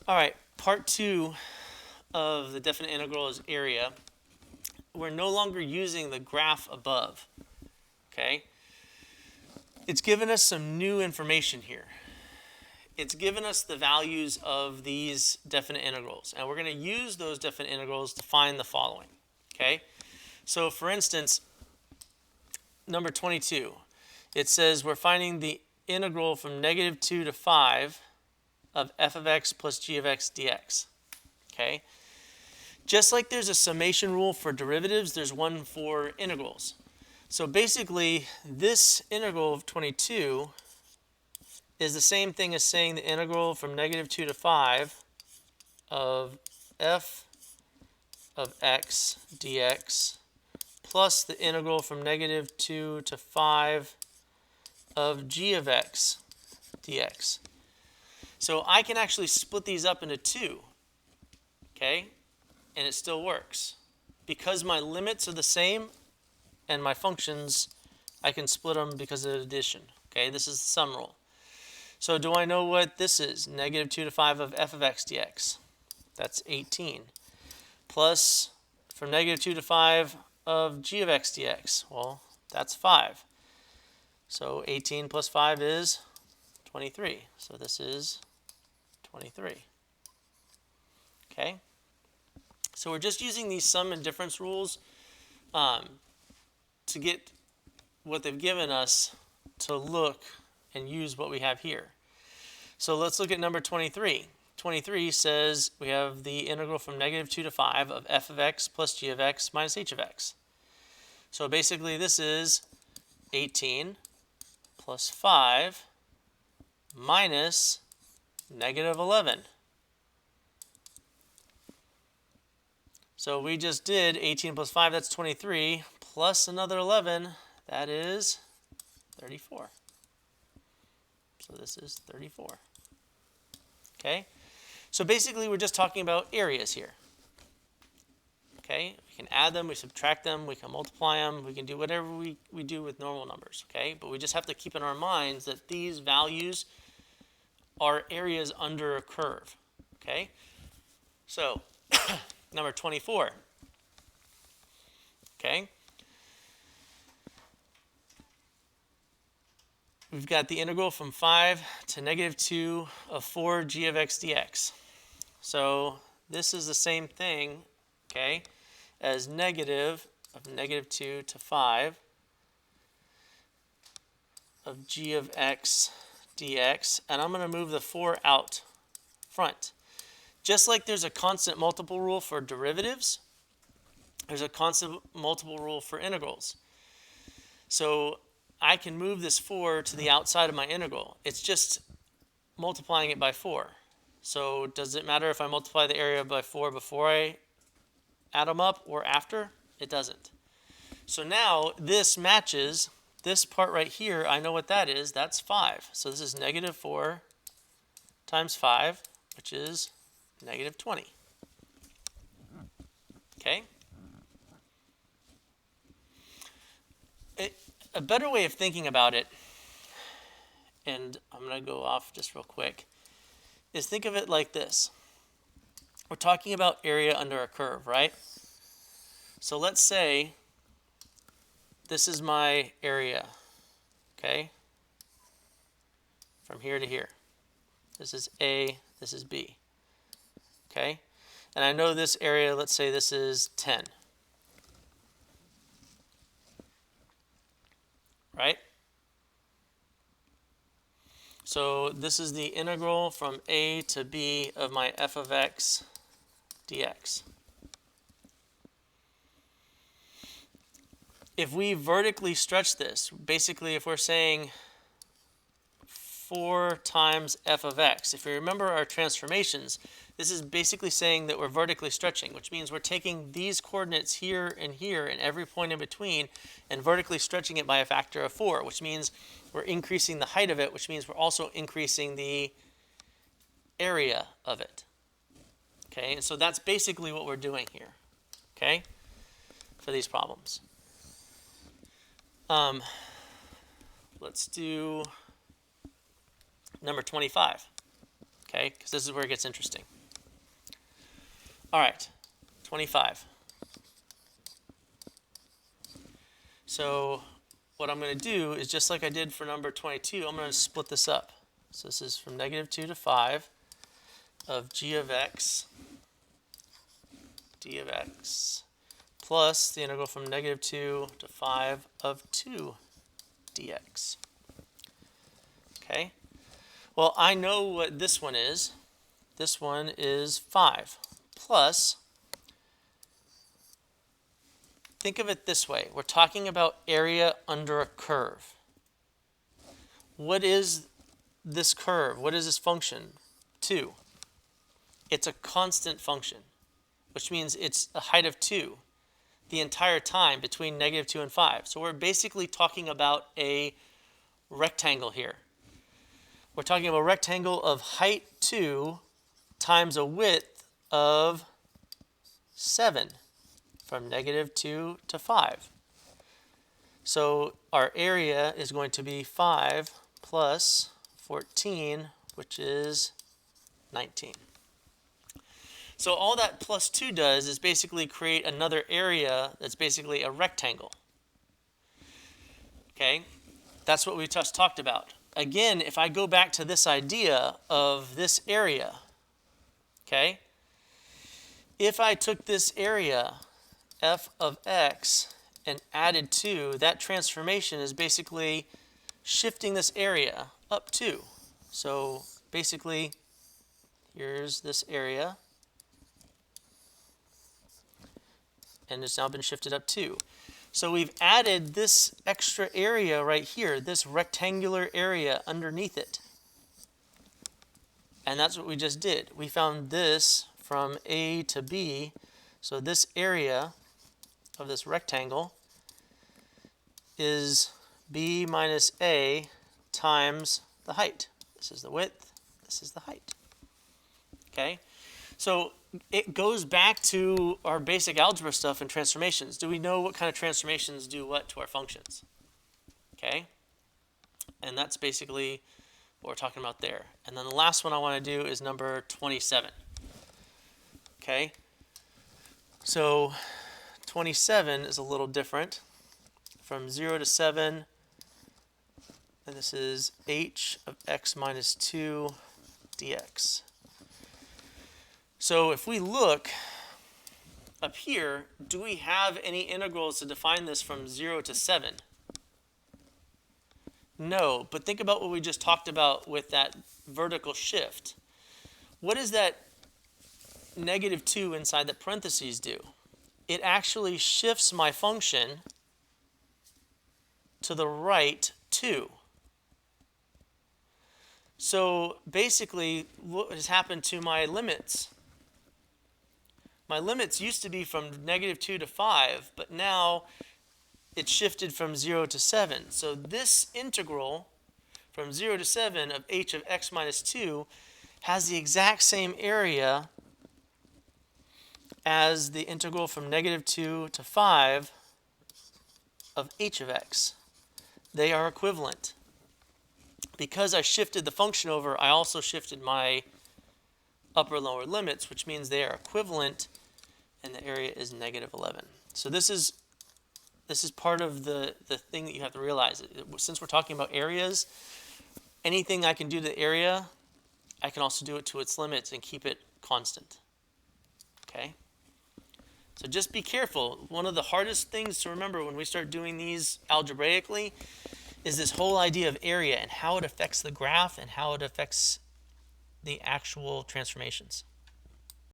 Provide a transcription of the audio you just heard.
All right, part two of the definite integral is area. We're no longer using the graph above, okay? It's given us some new information here. It's given us the values of these definite integrals, and we're going to use those definite integrals to find the following, okay? So for instance, number 22, it says we're finding the integral from negative 2 to 5 of f of x plus g of x dx, okay? Just like there's a summation rule for derivatives, there's one for integrals. So basically, this integral of 22 is the same thing as saying the integral from negative 2 to 5 of f of x dx plus the integral from negative 2 to 5 of g of x dx. So I can actually split these up into two, okay? And it still works. Because my limits are the same and my functions, I can split them because of addition. Okay, this is the sum rule. So do I know what this is? Negative 2 to 5 of f of x dx. That's 18. Plus, from negative 2 to 5 of g of x dx. Well, that's 5. So 18 plus 5 is 23. So this is 23. Okay? So we're just using these sum and difference rules to get what they've given us to look and use what we have here. So let's look at number 23. 23 says we have the integral from negative 2 to 5 of f of x plus g of x minus h of x. So basically this is 18 plus 5 minus negative 11. So we just did 18 plus 5, that's 23, plus another 11, that is 34. So this is 34. Okay? So basically we're just talking about areas here. Okay? We can add them, we subtract them, we can multiply them, we can do whatever we do with normal numbers. Okay? But we just have to keep in our minds that these values are areas under a curve. Okay? So, number 24. Okay? We've got the integral from 5 to negative 2 of 4 g of x dx. So this is the same thing, okay, as negative of negative 2 to 5 of g of x dx. And I'm going to move the 4 out front. Just like there's a constant multiple rule for derivatives, there's a constant multiple rule for integrals. So I can move this 4 to the outside of my integral. It's just multiplying it by 4. So does it matter if I multiply the area by 4 before I add them up or after? It doesn't. So now this matches this part right here. I know what that is. That's 5. So this is negative 4 times 5, which is negative 20. Okay? A better way of thinking about it, and I'm going to go off just real quick, is think of it like this. We're talking about area under a curve, right? So let's say this is my area, okay? From here to here. This is A, this is B, okay? And I know this area, let's say this is 10. Right? So this is the integral from A to B of my f of x dx. If we vertically stretch this, basically if we're saying 4 times f of x, if you remember our transformations, this is basically saying that we're vertically stretching, which means we're taking these coordinates here and every point in between and vertically stretching it by a factor of 4, which means we're increasing the height of it, which means we're also increasing the area of it. Okay, and so that's basically what we're doing here, okay, for these problems. Let's do number 25, okay, because this is where it gets interesting. All right, 25. So what I'm going to do is just like I did for number 22, I'm going to split this up. So this is from negative 2 to 5 of g of x d of x plus the integral from negative 2 to 5 of 2 dx. Okay, well, I know what this one is. This one is 5 plus, think of it this way. We're talking about area under a curve. What is this curve? What is this function? 2. It's a constant function, which means it's a height of 2 the entire time between negative 2 and 5. So we're basically talking about a rectangle here. We're talking about a rectangle of height 2 times a width of 7 from negative 2 to 5. So our area is going to be 5 plus 14, which is 19. So all that plus 2 does is basically create another area that's basically a rectangle. Okay, that's what we just talked about. Again, if I go back to this idea of this area, okay, if I took this area, f of x, and added 2, that transformation is basically shifting this area up 2. So basically, here's this area, and it's now been shifted up 2. So we've added this extra area right here, this rectangular area underneath it. And that's what we just did. We found this from A to B. So this area of this rectangle is B minus A times the height. This is the width, this is the height. Okay? So it goes back to our basic algebra stuff and transformations. Do we know what kind of transformations do what to our functions? Okay? And that's basically what we're talking about there. And then the last one I want to do is number 27. Okay? So 27 is a little different. From 0 to 7, and this is h of x minus 2 dx. So if we look up here, do we have any integrals to define this from 0 to 7? No, but think about what we just talked about with that vertical shift. What does that negative 2 inside the parentheses do? It actually shifts my function to the right 2. So basically, what has happened to my limits? My limits used to be from negative 2 to 5, but now it's shifted from 0 to 7. So this integral from 0 to 7 of h of x minus 2 has the exact same area as the integral from negative 2 to 5 of h of x. They are equivalent. Because I shifted the function over, I also shifted my upper and lower limits, which means they are equivalent, and the area is negative 11. So this is part of the thing that you have to realize. Since we're talking about areas, anything I can do to the area, I can also do it to its limits and keep it constant. Okay? So just be careful. One of the hardest things to remember when we start doing these algebraically is this whole idea of area and how it affects the graph and how it affects the actual transformations.